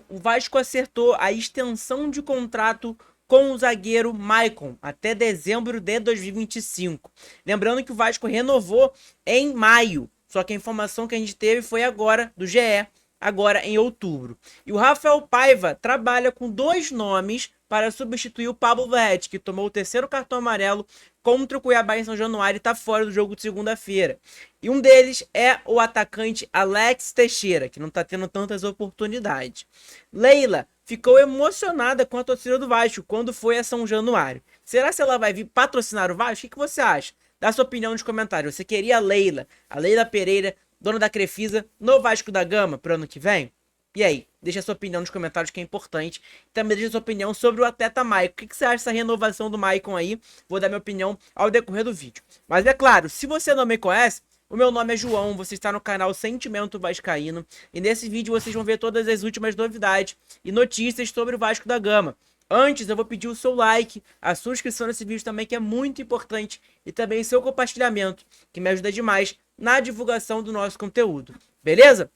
O Vasco acertou a extensão de contrato com o zagueiro Maicon até dezembro de 2025. Lembrando que o Vasco renovou em maio, só que a informação que a gente teve foi agora, do GE, agora em outubro. E o Rafael Paiva trabalha com dois nomes para substituir o Pablo Verret, que tomou o terceiro cartão amarelo contra o Cuiabá em São Januário e está fora do jogo de segunda-feira. E um deles é o atacante Alex Teixeira, que não está tendo tantas oportunidades. Leila ficou emocionada com a torcida do Vasco quando foi a São Januário. Será que ela vai vir patrocinar o Vasco? O que você acha? Dá sua opinião nos comentários. Você queria a Leila Pereira, dona da Crefisa, no Vasco da Gama para o ano que vem? E aí? Deixa sua opinião nos comentários que é importante. Também deixa sua opinião sobre o atleta Maicon. O que você acha dessa renovação do Maicon aí? Vou dar minha opinião ao decorrer do vídeo. Mas é claro, se você não me conhece, o meu nome é João, você está no canal Sentimento Vascaíno. E nesse vídeo vocês vão ver todas as últimas novidades e notícias sobre o Vasco da Gama. Antes eu vou pedir o seu like, a sua inscrição nesse vídeo também, que é muito importante. E também o seu compartilhamento, que me ajuda demais na divulgação do nosso conteúdo. Beleza?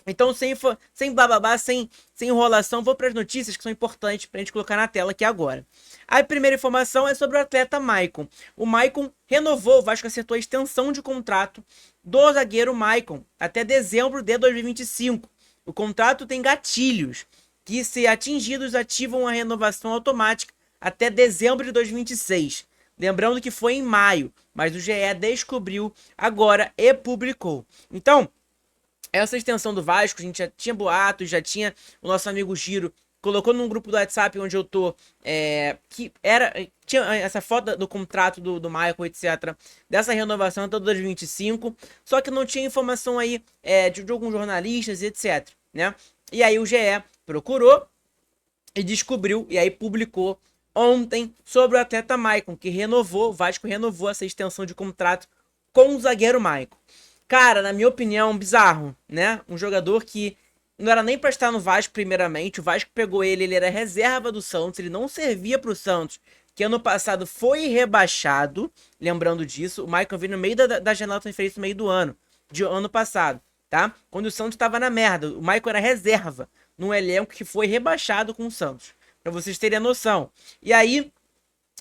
Então, sem bababá, sem enrolação, vou para as notícias que são importantes para a gente colocar na tela aqui agora. A primeira informação é sobre o atleta Maicon. O Maicon renovou, o Vasco acertou a extensão de contrato do zagueiro Maicon até dezembro de 2025. O contrato tem gatilhos que, se atingidos, ativam a renovação automática até dezembro de 2026. Lembrando que foi em maio, mas o GE descobriu agora e publicou. Então, essa extensão do Vasco, a gente já tinha boatos, já tinha o nosso amigo Giro, colocou num grupo do WhatsApp onde eu tô, tinha essa foto do contrato do Michael, etc., dessa renovação até 2025, só que não tinha informação aí de alguns jornalistas, etc., né? E aí o GE procurou e descobriu, e aí publicou ontem sobre o atleta Maicon, que o Vasco renovou essa extensão de contrato com o zagueiro Maicon. Cara, na minha opinião, bizarro, né? Um jogador que não era nem pra estar no Vasco primeiramente. O Vasco pegou ele era reserva do Santos, ele não servia pro Santos, que ano passado foi rebaixado. Lembrando disso, o Maicon veio no meio da janela de transferência no meio do ano, de ano passado, tá? Quando o Santos tava na merda, o Maicon era reserva num elenco que foi rebaixado com o Santos, pra vocês terem a noção. E aí,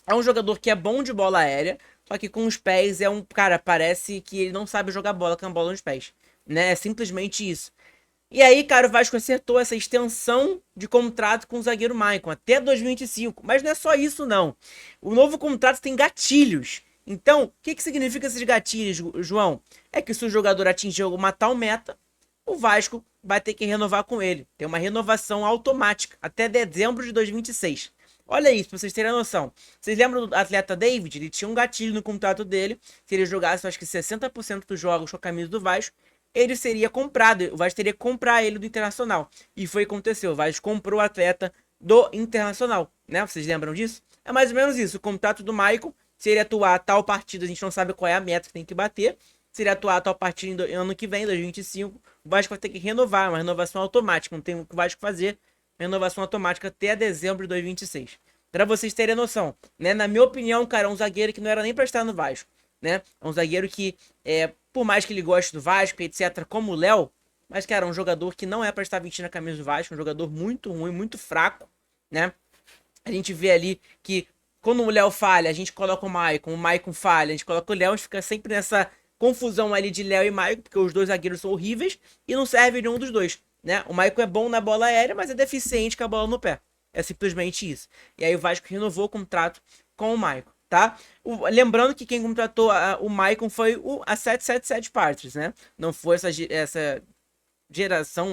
é um jogador que é bom de bola aérea, só que com os pés é um... Cara, parece que ele não sabe jogar bola com a bola nos pés, né? É simplesmente isso. E aí, cara, o Vasco acertou essa extensão de contrato com o zagueiro Maicon até 2025. Mas não é só isso, não. O novo contrato tem gatilhos. Então, o que significa esses gatilhos, João? É que se o jogador atingir uma tal meta, o Vasco vai ter que renovar com ele. Tem uma renovação automática até dezembro de 2026. Olha isso, pra vocês terem a noção. Vocês lembram do atleta David? Ele tinha um gatilho no contrato dele. Se ele jogasse, acho que 60% dos jogos com a camisa do Vasco, ele seria comprado. O Vasco teria que comprar ele do Internacional. E foi o que aconteceu. O Vasco comprou o atleta do Internacional, né? Vocês lembram disso? É mais ou menos isso. O contrato do Maicon, se ele atuar tal partida, a gente não sabe qual é a meta que tem que bater. Se ele atuar tal partida ano que vem, 2025, o Vasco vai ter que renovar. Uma renovação automática. Não tem o que o Vasco fazer. Renovação automática até dezembro de 2026. Pra vocês terem noção, né? Na minha opinião, cara, é um zagueiro que não era nem pra estar no Vasco, né? É um zagueiro que, por mais que ele goste do Vasco, etc., como o Léo, mas, cara, é um jogador que não é pra estar vestindo a camisa do Vasco, um jogador muito ruim, muito fraco, né? A gente vê ali que quando o Léo falha, a gente coloca o Maicon falha, a gente coloca o Léo, a gente fica sempre nessa confusão ali de Léo e Maicon, porque os dois zagueiros são horríveis e não serve nenhum dos dois, né? O Maicon é bom na bola aérea, mas é deficiente com a bola no pé. É simplesmente isso. E aí o Vasco renovou o contrato com o Maicon, tá? Lembrando que quem contratou o Maicon foi a 777 Partners, né? Não foi essa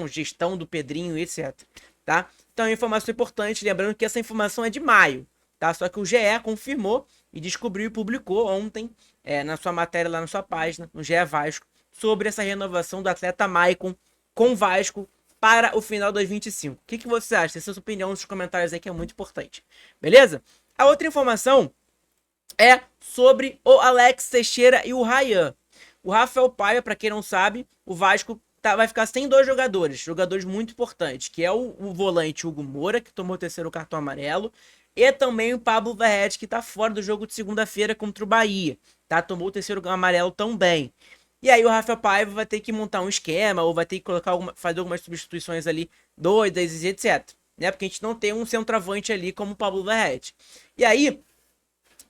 gestão do Pedrinho, etc, tá? Então é uma informação importante, lembrando que essa informação é de maio, tá? Só que o GE confirmou e descobriu e publicou ontem, na sua matéria lá na sua página, no GE Vasco, sobre essa renovação do atleta Maicon com o Vasco para o final de 2025. O que você acha? Deixe sua opinião nos comentários aí, que é muito importante. Beleza? A outra informação é sobre o Alex Teixeira e o Ryan. O Rafael Paiva, para quem não sabe, o Vasco vai ficar sem dois jogadores muito importantes, que é o volante Hugo Moura, que tomou o terceiro cartão amarelo, e também o Pablo Verret, que tá fora do jogo de segunda-feira contra o Bahia, tá? Tomou o terceiro amarelo também. E aí o Rafael Paiva vai ter que montar um esquema, ou vai ter que fazer algumas substituições ali doidas e etc. Né? Porque a gente não tem um centroavante ali como o Pablo Verrete. E aí,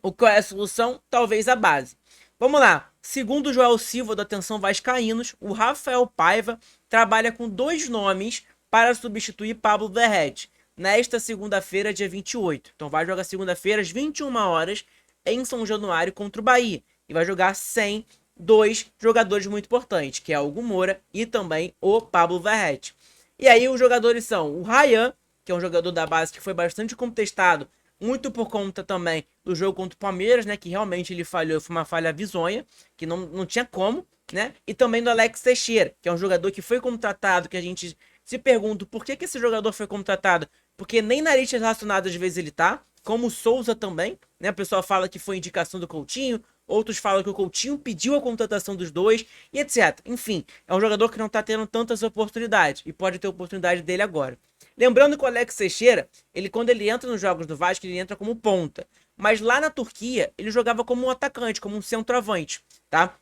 qual é a solução? Talvez a base. Vamos lá. Segundo o Joel Silva, da Atenção Vascaínos, o Rafael Paiva trabalha com 2 nomes para substituir Pablo Verrete nesta segunda-feira, dia 28. Então vai jogar segunda-feira às 21 horas em São Januário contra o Bahia. E vai jogar sem 2 jogadores muito importantes, que é o Hugo Moura e também o Pablo Verrete. E aí os jogadores são o Ryan, que é um jogador da base que foi bastante contestado, muito por conta também do jogo contra o Palmeiras, né? Que realmente ele falhou, foi uma falha bizonha, que não tinha como, né? E também do Alex Teixeira, que é um jogador que foi contratado, que a gente se pergunta por que esse jogador foi contratado, porque nem na lista relacionada às vezes ele tá, como o Souza também, né? O pessoal fala que foi indicação do Coutinho, outros falam que o Coutinho pediu a contratação dos dois, e etc. Enfim, é um jogador que não tá tendo tantas oportunidades, e pode ter oportunidade dele agora. Lembrando que o Alex Teixeira, quando ele entra nos jogos do Vasco, ele entra como ponta. Mas lá na Turquia, ele jogava como um atacante, como um centroavante, tá?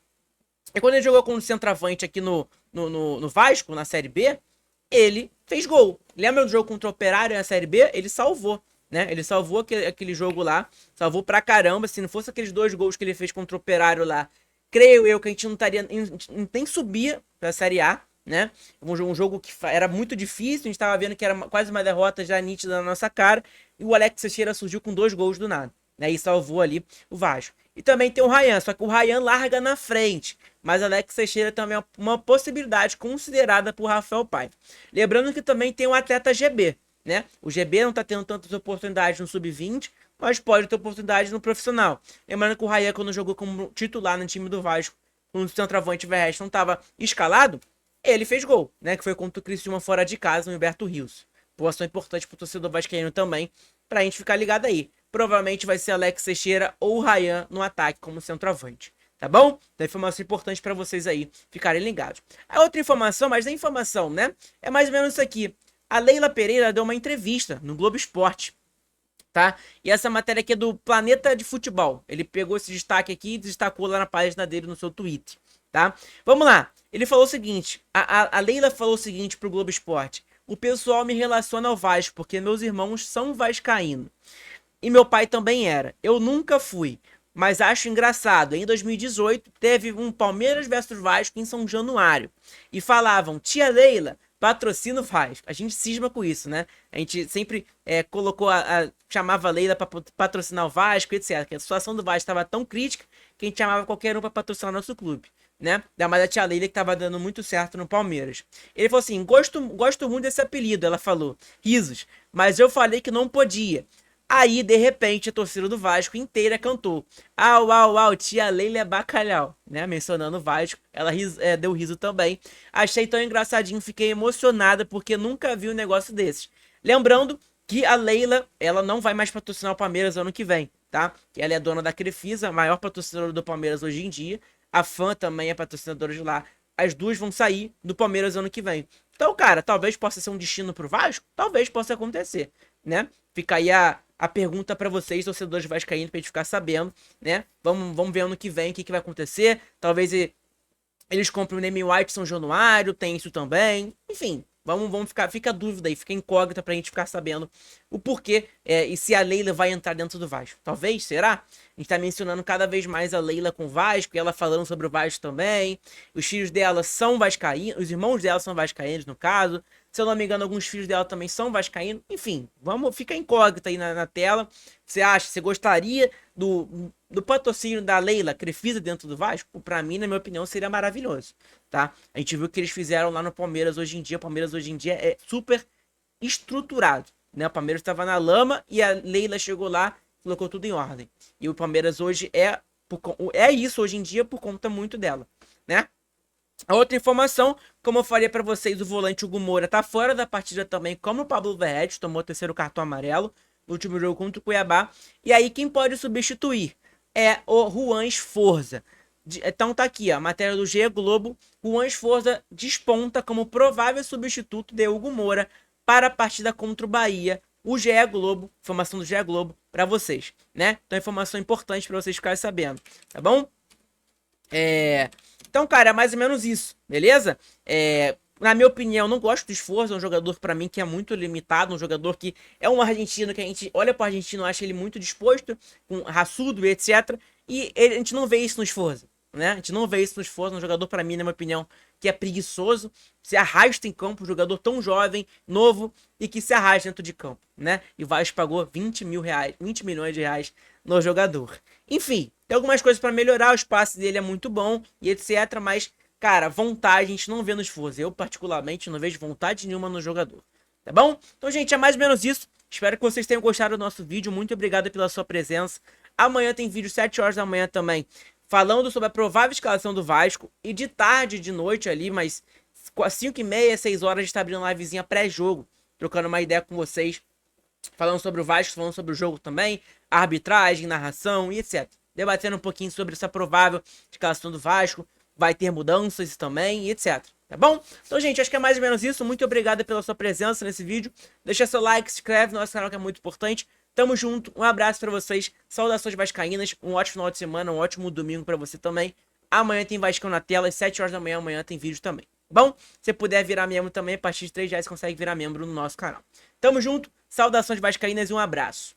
E quando ele jogou como centroavante aqui no Vasco, na Série B, ele fez gol. Lembra do jogo contra o Operário na Série B? Ele salvou, né? Ele salvou aquele jogo lá, salvou pra caramba. Se não fosse aqueles 2 gols que ele fez contra o Operário lá, creio eu que a gente não estaria, nem subia pra Série A, né? Um jogo que era muito difícil, a gente tava vendo que era quase uma derrota já nítida na nossa cara, e o Alex Teixeira surgiu com 2 gols do nada, né? E salvou ali o Vasco. E também tem o Ryan, só que o Ryan larga na frente, mas Alex Teixeira também é uma possibilidade considerada por Rafael Paiva. Lembrando que também tem o atleta GB, né? O GB não tá tendo tantas oportunidades no sub-20, mas pode ter oportunidade no profissional. Lembrando que o Ryan, quando jogou como titular no time do Vasco, quando o centroavante Verrete não estava escalado, ele fez gol, né? Que foi contra o Criciúma fora de casa, no Humberto Rios. Posição importante pro torcedor vascaíno também, pra gente ficar ligado aí. Provavelmente vai ser Alex Teixeira ou Ryan no ataque como centroavante. Tá bom? Então, informação importante para vocês aí ficarem ligados. A outra informação, mas a informação, né? É mais ou menos isso aqui. A Leila Pereira deu uma entrevista no Globo Esporte, tá? E essa matéria aqui é do Planeta de Futebol. Ele pegou esse destaque aqui e destacou lá na página dele no seu Twitter, tá? Vamos lá. Ele falou o seguinte, a Leila falou o seguinte pro Globo Esporte: o pessoal me relaciona ao Vasco porque meus irmãos são vascaínos. E meu pai também era. Eu nunca fui, mas acho engraçado. Em 2018, teve um Palmeiras versus Vasco em São Januário. E falavam, tia Leila, patrocina o Vasco. A gente cisma com isso, né? A gente sempre chamava a Leila para patrocinar o Vasco, etc. Porque a situação do Vasco estava tão crítica que a gente chamava qualquer um para patrocinar nosso clube, né? Ainda mais a tia Leila que tava dando muito certo no Palmeiras. Ele falou assim, gosto muito desse apelido, ela falou. Risos. Mas eu falei que não podia. Aí, de repente, a torcida do Vasco inteira cantou: au, au, au, tia Leila é bacalhau, né? Mencionando o Vasco, ela deu riso também. Achei tão engraçadinho, fiquei emocionada porque nunca vi um negócio desses. Lembrando que a Leila, ela não vai mais patrocinar o Palmeiras ano que vem, tá? Ela é dona da Crefisa, a maior patrocinadora do Palmeiras hoje em dia. A Fã também é patrocinadora de lá. As duas vão sair do Palmeiras ano que vem. Então, cara, talvez possa ser um destino pro Vasco, talvez possa acontecer, né? Fica aí a pergunta para vocês, torcedores vascaínos, pra gente ficar sabendo, né? Vamos ver ano que vem o que vai acontecer. Talvez eles comprem o Name White São Januário, tem isso também. Enfim, fica a dúvida aí, fica incógnita pra gente ficar sabendo o porquê e se a Leila vai entrar dentro do Vasco. Talvez, será? A gente tá mencionando cada vez mais a Leila com o Vasco, e ela falando sobre o Vasco também. Os filhos dela são vascaínos, os irmãos dela são vascaínos, no caso. Se eu não me engano, alguns filhos dela também são vascaínos. Enfim, fica incógnita aí na tela. Você gostaria do patrocínio da Leila Crefisa dentro do Vasco? Pra mim, na minha opinião, seria maravilhoso, tá? A gente viu o que eles fizeram lá no Palmeiras hoje em dia. O Palmeiras hoje em dia é super estruturado, né? O Palmeiras estava na lama e a Leila chegou lá e colocou tudo em ordem. E o Palmeiras hoje é isso hoje em dia por conta muito dela, né? A outra informação, como eu falei para vocês, o volante Hugo Moura tá fora da partida também, como o Pablo Verrete, tomou o 3º cartão amarelo no último jogo contra o Cuiabá. E aí quem pode substituir é o Juan Esforza. Então tá aqui, ó, a matéria do GE Globo. Juan Esforza desponta como provável substituto de Hugo Moura para a partida contra o Bahia. O GE Globo, informação do GE Globo para vocês, né? Então informação importante para vocês ficarem sabendo, tá bom? Então, cara, é mais ou menos isso, beleza? Na minha opinião, não gosto do Esforço, é um jogador pra mim que é muito limitado, um jogador que é um argentino que a gente olha pro argentino e acha ele muito disposto, com raçudo e etc. E a gente não vê isso no Esforço, né? A gente não vê isso no Esforço, um jogador pra mim, na minha opinião, que é preguiçoso, se arrasta em campo, um jogador tão jovem, novo e que se arrasta dentro de campo, né? E o Vasco pagou 20 mil reais, 20 milhões de reais no jogador. Enfim, tem algumas coisas pra melhorar, o espaço dele é muito bom e etc, mas cara, vontade a gente não vê no Esforço. Eu, particularmente, não vejo vontade nenhuma no jogador. Tá bom? Então, gente, é mais ou menos isso. Espero que vocês tenham gostado do nosso vídeo. Muito obrigado pela sua presença. Amanhã tem vídeo 7 horas da manhã também, falando sobre a provável escalação do Vasco. E de tarde, de noite ali, mas 5h30, 6 horas, a gente tá abrindo uma livezinha pré-jogo, trocando uma ideia com vocês, falando sobre o Vasco, falando sobre o jogo também, arbitragem, narração e etc. Debatendo um pouquinho sobre essa provável escalação do Vasco. Vai ter mudanças também e etc. Tá bom? Então, gente, acho que é mais ou menos isso. Muito obrigado pela sua presença nesse vídeo. Deixa seu like, se inscreve no nosso canal que é muito importante. Tamo junto, um abraço pra vocês. Saudações vascaínas, um ótimo final de semana, um ótimo domingo pra você também. Amanhã tem Vascão na tela, às 7 horas da manhã, amanhã tem vídeo também. Tá bom? Se puder virar membro também, a partir de R$3 você consegue virar membro no nosso canal. Tamo junto, saudações vascaínas e um abraço.